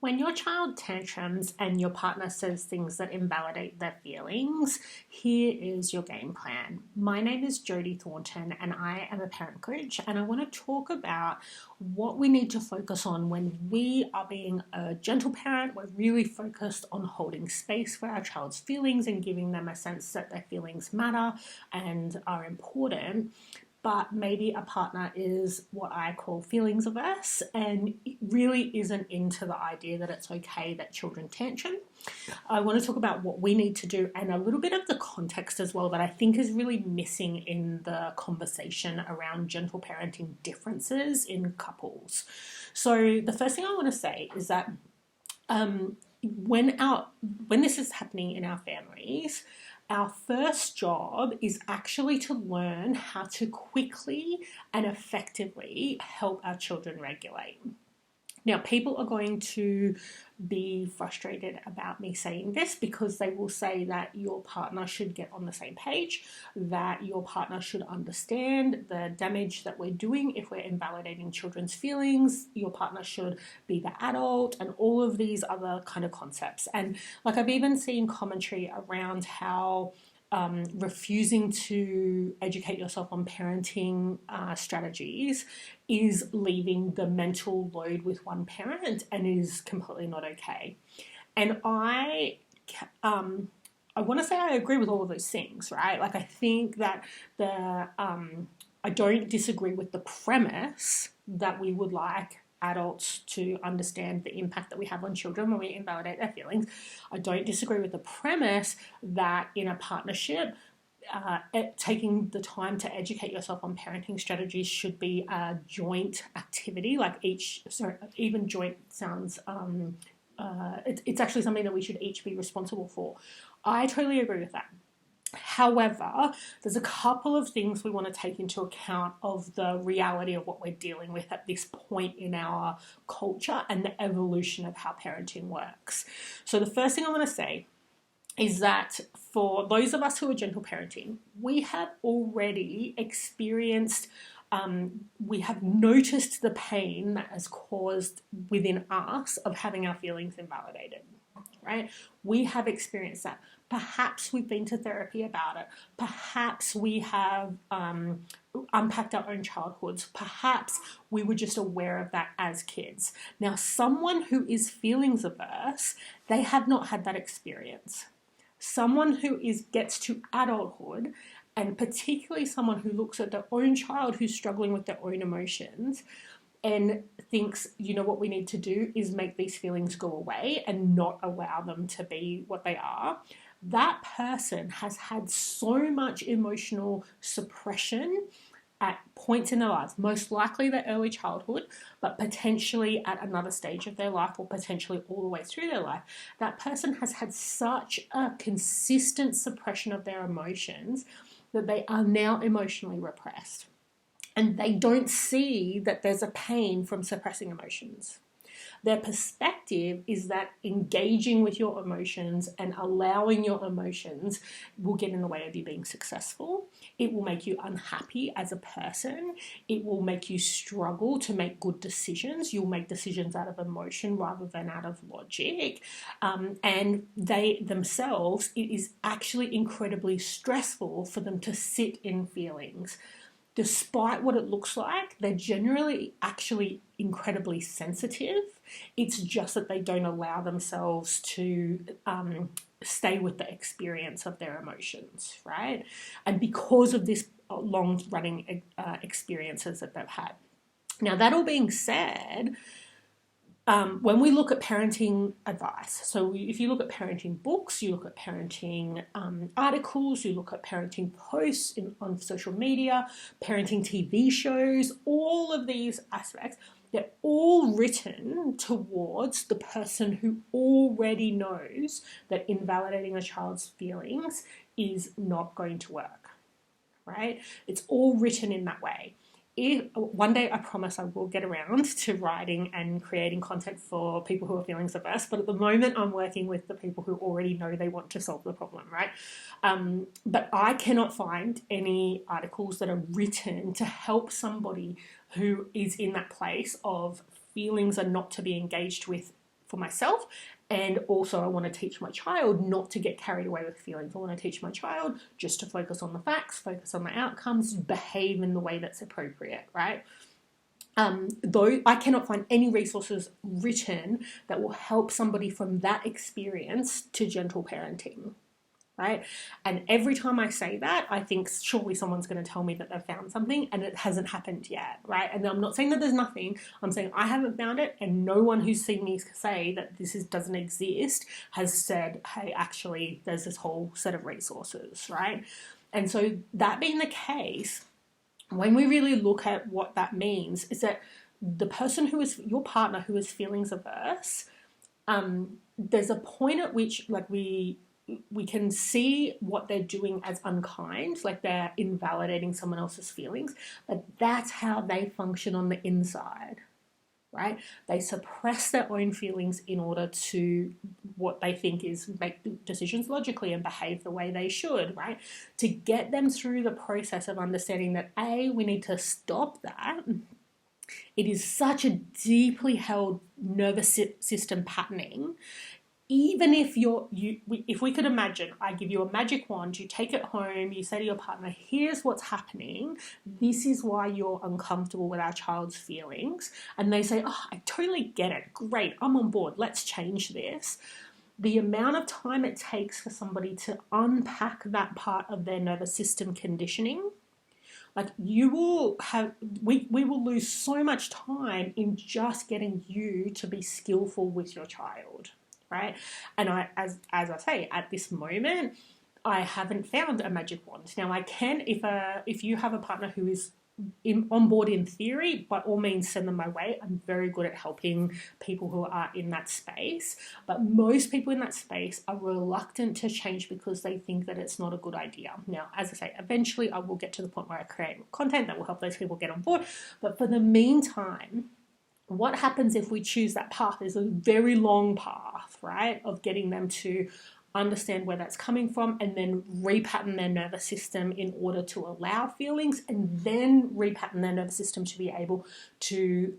When your child tantrums and your partner says things that invalidate their feelings, here is your game plan. My name is Jodie Thornton and I am a parent coach, and I want to talk about what we need to focus on when we are being a gentle parent. We're really focused on holding space for our child's feelings and giving them a sense that their feelings matter and are important. But maybe a partner is what I call feelings averse and really isn't into the idea that it's okay that children tantrum. I want to talk about what we need to do and a little bit of the context as well that I think is really missing in the conversation around gentle parenting differences in couples. So the first thing I want to say is that when this is happening in our families, our first job is actually to learn how to quickly and effectively help our children regulate. Now, people are going to be frustrated about me saying this because they will say that your partner should get on the same page, that your partner should understand the damage that we're doing if we're invalidating children's feelings, your partner should be the adult, and all of these other kind of concepts. And like I've even seen commentary around how refusing to educate yourself on parenting strategies is leaving the mental load with one parent and is completely not okay. And I want to say I agree with all of those things, right? Like I think that I don't disagree with the premise that we would like adults to understand the impact that we have on children when we invalidate their feelings. I don't disagree with the premise that in a partnership, taking the time to educate yourself on parenting strategies should be a joint activity. Even joint sounds, it's actually something that we should each be responsible for. I totally agree with that. However, there's a couple of things we want to take into account of the reality of what we're dealing with at this point in our culture and the evolution of how parenting works. So the first thing I want to say is that for those of us who are gentle parenting, we have already experienced we have noticed the pain that has caused within us of having our feelings invalidated, right? We have experienced that. Perhaps we've been to therapy about it. Perhaps we have unpacked our own childhoods. Perhaps we were just aware of that as kids. Now, someone who is feelings averse, they have not had that experience. Someone who gets to adulthood, and particularly someone who looks at their own child who's struggling with their own emotions and thinks, you know, what we need to do is make these feelings go away and not allow them to be what they are. That person has had so much emotional suppression at points in their lives, most likely their early childhood, but potentially at another stage of their life or potentially all the way through their life. That person has had such a consistent suppression of their emotions that they are now emotionally repressed. And they don't see that there's a pain from suppressing emotions. Their perspective is that engaging with your emotions and allowing your emotions will get in the way of you being successful. It will make you unhappy as a person. It will make you struggle to make good decisions. You'll make decisions out of emotion rather than out of logic. And they themselves, it is actually incredibly stressful for them to sit in feelings. Despite what it looks like, they're generally actually incredibly sensitive. It's just that they don't allow themselves to stay with the experience of their emotions, right? And because of this long-running experiences that they've had. Now, that all being said, when we look at parenting advice, so if you look at parenting books, you look at parenting articles, you look at parenting posts on social media, parenting TV shows, all of these aspects, they're all written towards the person who already knows that invalidating a child's feelings is not going to work, right? It's all written in that way. One day I promise I will get around to writing and creating content for people who are feelings averse, but at the moment I'm working with the people who already know they want to solve the problem, right? But I cannot find any articles that are written to help somebody who is in that place of feelings are not to be engaged with for myself. And also I want to teach my child not to get carried away with feelings. I want to teach my child just to focus on the facts, focus on the outcomes, behave in the way that's appropriate, right? Though I cannot find any resources written that will help somebody from that experience to gentle parenting, right? And every time I say that, I think surely someone's going to tell me that they've found something, and it hasn't happened yet, right? And I'm not saying that there's nothing. I'm saying I haven't found it, and no one who's seen me say that doesn't exist has said, hey, actually, there's this whole set of resources, right? And so that being the case, when we really look at what that means, is that the person who is your partner who is feelings averse, there's a point at which like we can see what they're doing as unkind, like they're invalidating someone else's feelings, but that's how they function on the inside, right? They suppress their own feelings in order to what they think is make decisions logically and behave the way they should, right? To get them through the process of understanding that A, we need to stop that. It is such a deeply held nervous system patterning. Even if if we could imagine, I give you a magic wand, you take it home, you say to your partner, here's what's happening. This is why you're uncomfortable with our child's feelings. And they say, oh, I totally get it. Great, I'm on board. Let's change this. The amount of time it takes for somebody to unpack that part of their nervous system conditioning, like you will have, we will lose so much time in just getting you to be skillful with your child. Right? And as I say, at this moment, I haven't found a magic wand. Now I can, if you have a partner who is on board in theory, by all means send them my way. I'm very good at helping people who are in that space. But most people in that space are reluctant to change because they think that it's not a good idea. Now, as I say, eventually I will get to the point where I create content that will help those people get on board. But for the meantime, what happens if we choose that path is a very long path, right, of getting them to understand where that's coming from and then repattern their nervous system in order to allow feelings, and then repattern their nervous system to be able to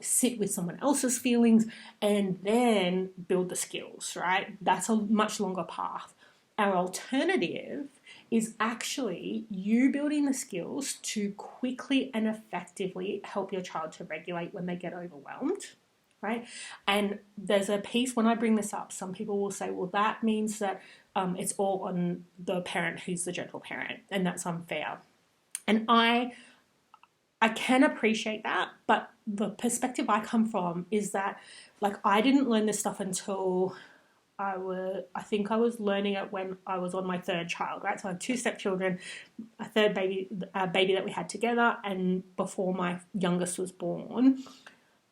sit with someone else's feelings and then build the skills, right? That's a much longer path. Our alternative is actually you building the skills to quickly and effectively help your child to regulate when they get overwhelmed, right? And there's a piece, when I bring this up, some people will say, well, that means that it's all on the parent who's the gentle parent, and that's unfair. And I can appreciate that, but the perspective I come from is that, like, I didn't learn this stuff until I think I was learning it when I was on my third child, right? So I have two stepchildren, a third baby that we had together, and before my youngest was born.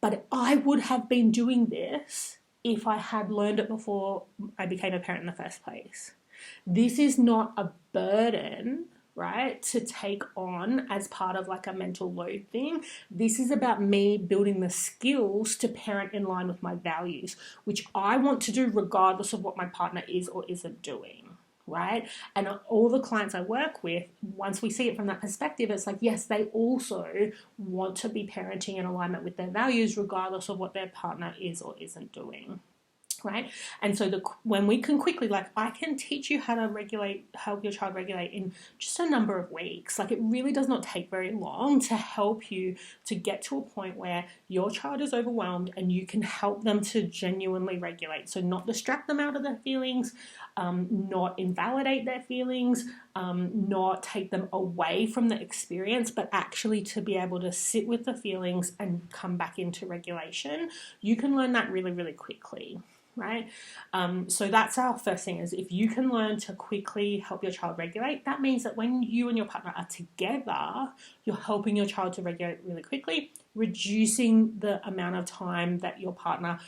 But I would have been doing this if I had learned it before I became a parent in the first place. This is not a burden, right, to take on as part of like a mental load thing. This is about me building the skills to parent in line with my values, which I want to do regardless of what my partner is or isn't doing, right? And all the clients I work with, once we see it from that perspective, it's like, yes, they also want to be parenting in alignment with their values regardless of what their partner is or isn't doing. Right? And so when we can quickly, like, I can teach you how to help your child regulate in just a number of weeks. Like, it really does not take very long to help you to get to a point where your child is overwhelmed and you can help them to genuinely regulate. So not distract them out of their feelings, not invalidate their feelings, not take them away from the experience, but actually to be able to sit with the feelings and come back into regulation. You can learn that really, really quickly. Right? So that's our first thing, is if you can learn to quickly help your child regulate, that means that when you and your partner are together, you're helping your child to regulate really quickly, reducing the amount of time that your partner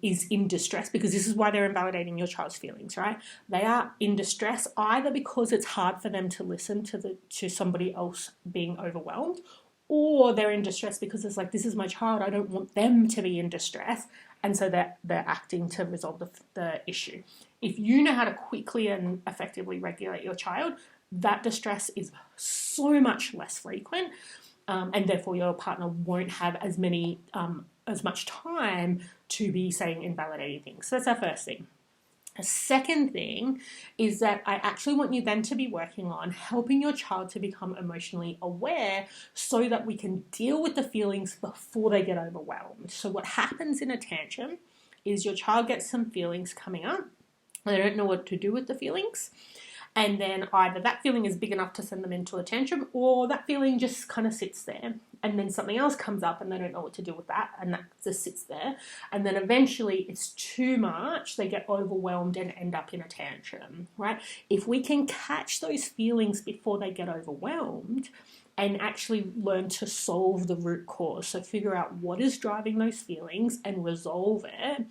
is in distress, because this is why they're invalidating your child's feelings, right? They are in distress either because it's hard for them to listen to somebody else being overwhelmed, or they're in distress because it's like, this is my child, I don't want them to be in distress. And so they're acting to resolve the issue. If you know how to quickly and effectively regulate your child, that distress is so much less frequent, and therefore your partner won't have as many as much time to be saying invalidating things. So that's our first thing. A second thing is that I actually want you then to be working on helping your child to become emotionally aware so that we can deal with the feelings before they get overwhelmed. So what happens in a tantrum is your child gets some feelings coming up. They don't know what to do with the feelings. And then either that feeling is big enough to send them into a tantrum, or that feeling just kind of sits there. And then something else comes up and they don't know what to do with that, and that just sits there. And then eventually it's too much, they get overwhelmed and end up in a tantrum, right? If we can catch those feelings before they get overwhelmed and actually learn to solve the root cause, so figure out what is driving those feelings and resolve it,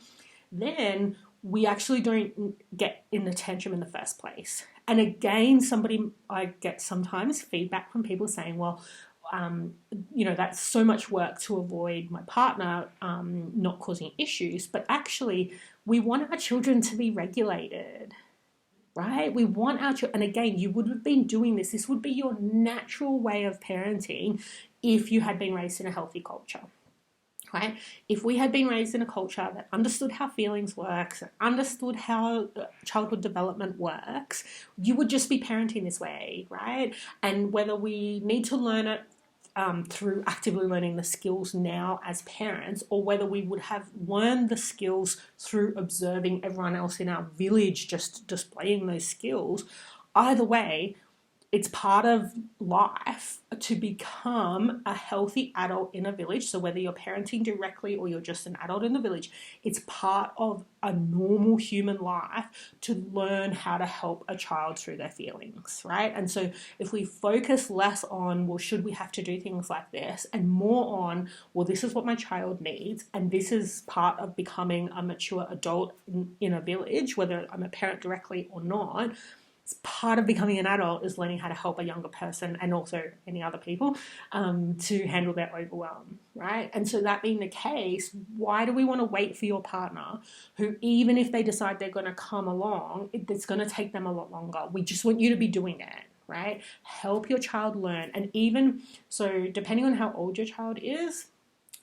then we actually don't get in the tantrum in the first place. And again, I get sometimes feedback from people saying, well, that's so much work to avoid my partner not causing issues. But actually, we want our children to be regulated, right? We want our children, and again, you would have been doing this. This would be your natural way of parenting if you had been raised in a healthy culture. Right? If we had been raised in a culture that understood how feelings works, understood how childhood development works, you would just be parenting this way, right? And whether we need to learn it through actively learning the skills now as parents, or whether we would have learned the skills through observing everyone else in our village just displaying those skills, either way, it's part of life to become a healthy adult in a village. So whether you're parenting directly or you're just an adult in the village, it's part of a normal human life to learn how to help a child through their feelings, right? And so if we focus less on, well, should we have to do things like this, and more on, well, this is what my child needs, and this is part of becoming a mature adult in a village, whether I'm a parent directly or not, it's part of becoming an adult is learning how to help a younger person and also any other people to handle their overwhelm, right? And so that being the case, why do we want to wait for your partner who, even if they decide they're going to come along, it's going to take them a lot longer? We just want you to be doing it, right? Help your child learn. And even so, depending on how old your child is,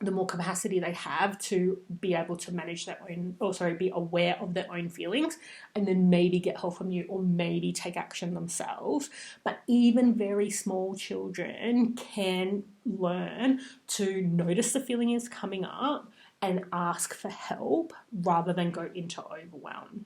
the more capacity they have to be able to manage their own, be aware of their own feelings, and then maybe get help from you or maybe take action themselves. But even very small children can learn to notice the feeling is coming up and ask for help rather than go into overwhelm.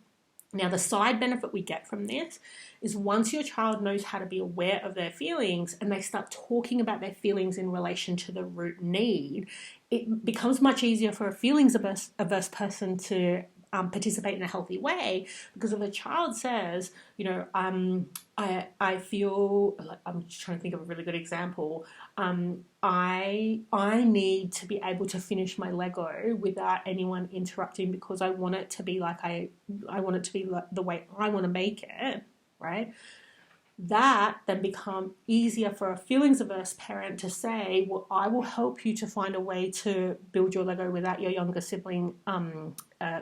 Now, the side benefit we get from this is once your child knows how to be aware of their feelings and they start talking about their feelings in relation to the root need, it becomes much easier for a feelings averse person to participate in a healthy way, because if a child says, I feel like, I'm just trying to think of a really good example. I need to be able to finish my Lego without anyone interrupting because I want it to be like I want it to be like the way I want to make it, right? That then become easier for a feelings averse parent to say, well, I will help you to find a way to build your Lego without your younger sibling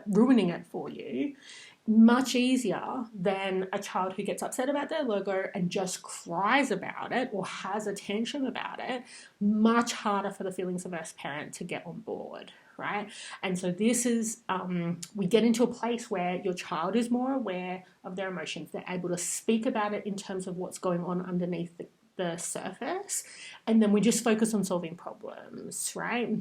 ruining it for you. Much easier than a child who gets upset about their Lego and just cries about it or has a tantrum about it. Much harder for the feelings averse parent to get on board, right? And so this is, we get into a place where your child is more aware of their emotions. They're able to speak about it in terms of what's going on underneath the surface. And then we just focus on solving problems, right?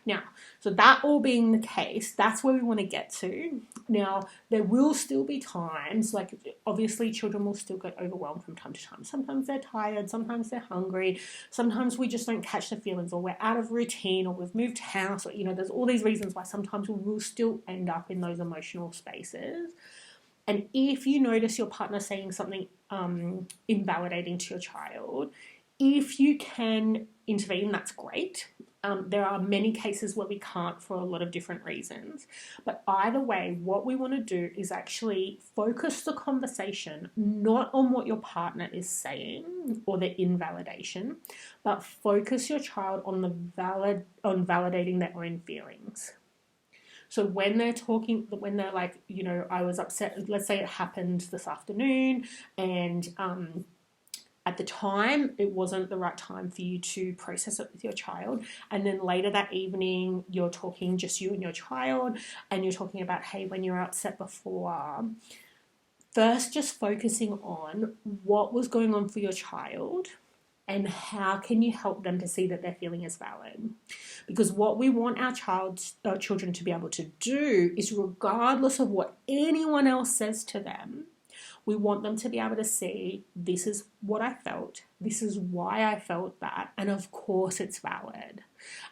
Now, so that all being the case, that's where we want to get to. Now, there will still be times, like obviously children will still get overwhelmed from time to time. Sometimes they're tired, sometimes they're hungry, sometimes we just don't catch the feelings, or we're out of routine, or we've moved house, or, there's all these reasons why sometimes we will still end up in those emotional spaces. And if you notice your partner saying something invalidating to your child, if you can intervene, that's great. There are many cases where we can't for a lot of different reasons. But either way, what we want to do is actually focus the conversation not on what your partner is saying or the invalidation, but focus your child on validating their own feelings. So when they're talking, when they're like, I was upset, let's say it happened this afternoon and at the time, it wasn't the right time for you to process it with your child. And then later that evening, you're talking just you and your child, and you're talking about, hey, when you're upset before, first just focusing on what was going on for your child and how can you help them to see that their feeling is valid. Because what we want our children to be able to do is, regardless of what anyone else says to them, we want them to be able to see, this is what I felt, this is why I felt that, and of course it's valid.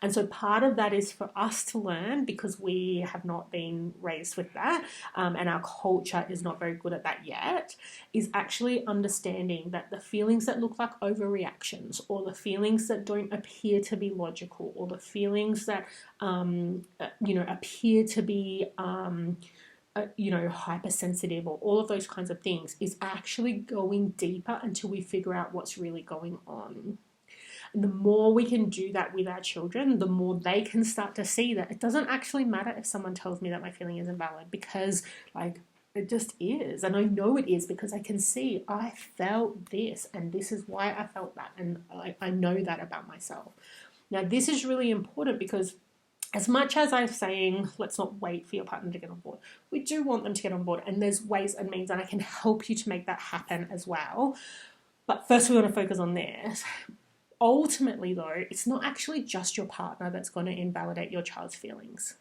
And so part of that is for us to learn, because we have not been raised with that, and our culture is not very good at that yet, is actually understanding that the feelings that look like overreactions, or the feelings that don't appear to be logical, or the feelings that appear to be hypersensitive, or all of those kinds of things, is actually going deeper until we figure out what's really going on. And the more we can do that with our children, the more they can start to see that it doesn't actually matter if someone tells me that my feeling isn't valid, because it just is. And I know it is, because I can see I felt this and this is why I felt that. And I know that about myself. Now, this is really important, because as much as I'm saying, let's not wait for your partner to get on board, we do want them to get on board, and there's ways and means, and I can help you to make that happen as well. But first we want to focus on this. Ultimately though, it's not actually just your partner that's going to invalidate your child's feelings.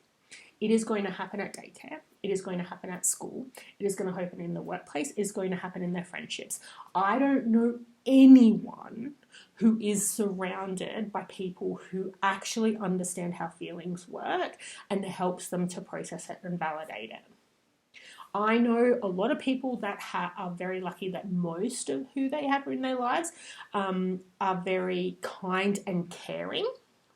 It is going to happen at daycare. It is going to happen at school. It is going to happen in the workplace. It is going to happen in their friendships. I don't know anyone who is surrounded by people who actually understand how feelings work and helps them to process it and validate it. I know a lot of people that are very lucky that most of who they have in their lives are very kind and caring,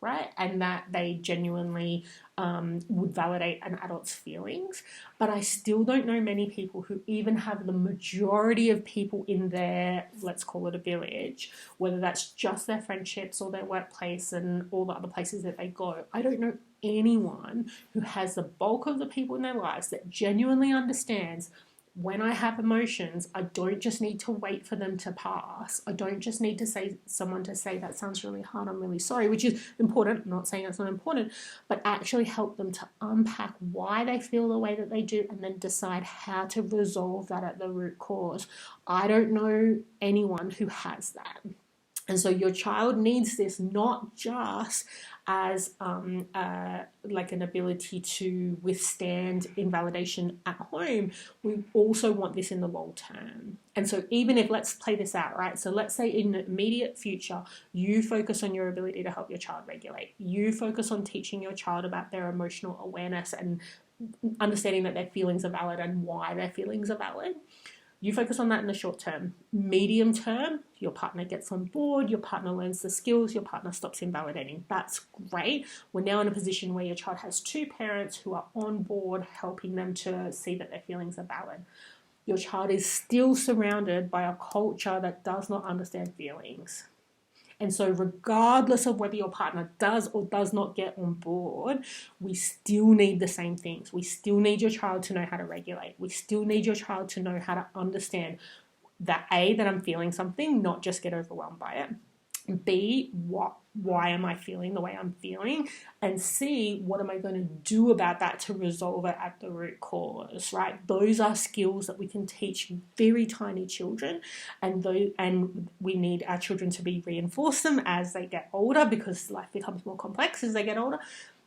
right? And that they genuinely would validate an adult's feelings. But I still don't know many people who even have the majority of people in their, let's call it a village, whether that's just their friendships or their workplace and all the other places that they go. I don't know anyone who has the bulk of the people in their lives that genuinely understands, when I have emotions, I don't just need to wait for them to pass. I don't just need to someone to say, that sounds really hard, I'm really sorry, which is important. I'm not saying it's not important, but actually help them to unpack why they feel the way that they do, and then decide how to resolve that at the root cause. I don't know anyone who has that. And so your child needs this not just as like an ability to withstand invalidation at home. We also want this in the long term. And so even if, let's play this out, right? So let's say in the immediate future, you focus on your ability to help your child regulate. You focus on teaching your child about their emotional awareness and understanding that their feelings are valid and why their feelings are valid. You focus on that in the short term. Medium term, your partner gets on board, your partner learns the skills, your partner stops invalidating. That's great. We're now in a position where your child has two parents who are on board, helping them to see that their feelings are valid. Your child is still surrounded by a culture that does not understand feelings. And so regardless of whether your partner does or does not get on board, we still need the same things. We still need your child to know how to regulate. We still need your child to know how to understand that A, that I'm feeling something, not just get overwhelmed by it. B, why am I feeling the way I'm feeling? And C, what am I going to do about that to resolve it at the root cause, right? Those are skills that we can teach very tiny children, and we need our children to be reinforced them as they get older, because life becomes more complex as they get older.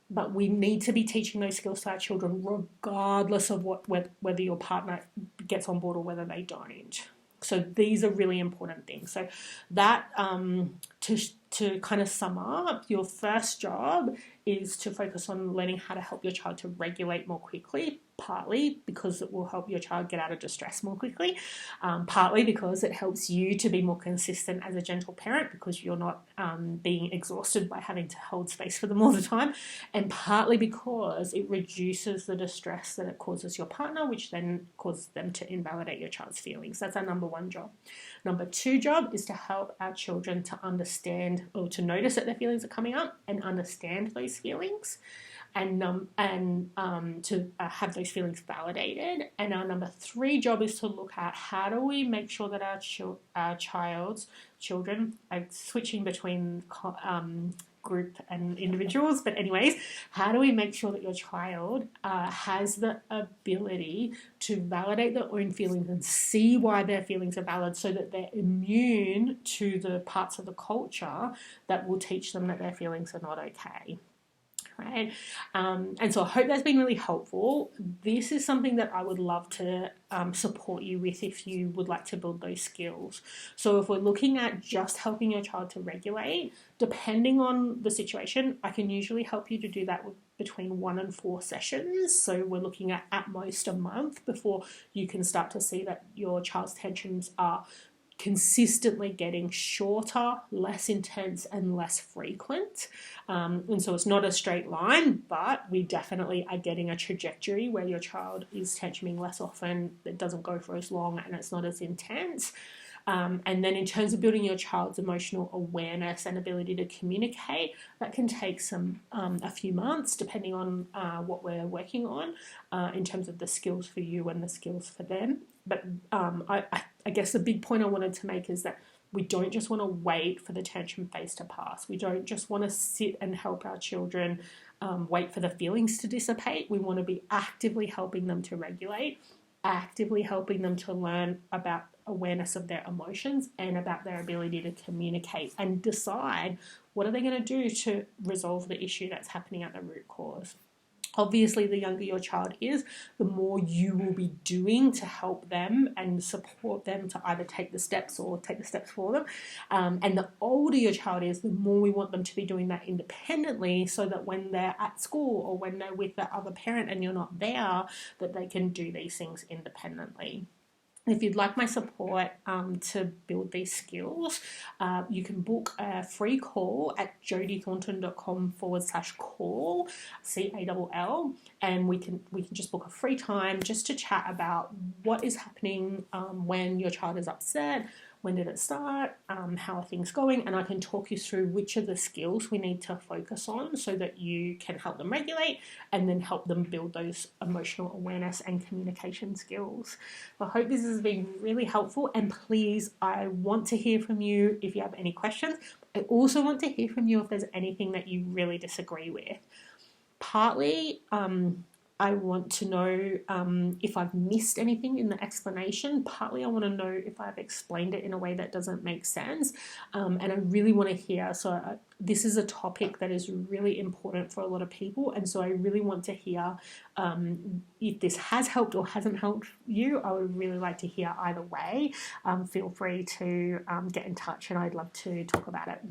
But we need to be teaching those skills to our children regardless of whether your partner gets on board or whether they don't. So these are really important things. So that, to kind of sum up, your first job is to focus on learning how to help your child to regulate more quickly, partly because it will help your child get out of distress more quickly, partly because it helps you to be more consistent as a gentle parent because you're not being exhausted by having to hold space for them all the time, and partly because it reduces the distress that it causes your partner, which then causes them to invalidate your child's feelings. That's our number one job. Number two job is to help our children to understand or to notice that their feelings are coming up and understand those feelings. to have those feelings validated. And our number 3 job is to look at how do we make sure that our children, I'm switching between group and individuals, but anyways, how do we make sure that your child has the ability to validate their own feelings and see why their feelings are valid, so that they're immune to the parts of the culture that will teach them that their feelings are not okay. Right? And so I hope that's been really helpful. This is something that I would love to support you with if you would like to build those skills. So if we're looking at just helping your child to regulate, depending on the situation, I can usually help you to do that with between 1 and 4 sessions. So we're looking at most a month before you can start to see that your child's tantrums are consistently getting shorter, less intense, and less frequent. And so it's not a straight line, but we definitely are getting a trajectory where your child is tantruming less often, it doesn't go for as long, and it's not as intense. And then in terms of building your child's emotional awareness and ability to communicate, that can take a few months, depending on what we're working on in terms of the skills for you and the skills for them. But I guess the big point I wanted to make is that we don't just want to wait for the tantrum phase to pass. We don't just want to sit and help our children wait for the feelings to dissipate. We want to be actively helping them to regulate, actively helping them to learn about awareness of their emotions and about their ability to communicate and decide what are they going to do to resolve the issue that's happening at the root cause. Obviously, the younger your child is, the more you will be doing to help them and support them to either take the steps or take the steps for them. And the older your child is, the more we want them to be doing that independently, so that when they're at school or when they're with the other parent and you're not there, that they can do these things independently. If you'd like my support to build these skills, you can book a free call at jodithornton.com/call, CALL, and we can just book a free time just to chat about what is happening when your child is upset. When did it start? How are things going? And I can talk you through which of the skills we need to focus on so that you can help them regulate and then help them build those emotional awareness and communication skills. I hope this has been really helpful, and please, I want to hear from you if you have any questions. I also want to hear from you if there's anything that you really disagree with. Partly, I want to know if I've missed anything in the explanation. Partly, I want to know if I've explained it in a way that doesn't make sense. And I really want to hear. So this is a topic that is really important for a lot of people. And so I really want to hear if this has helped or hasn't helped you. I would really like to hear either way. Feel free to get in touch, and I'd love to talk about it.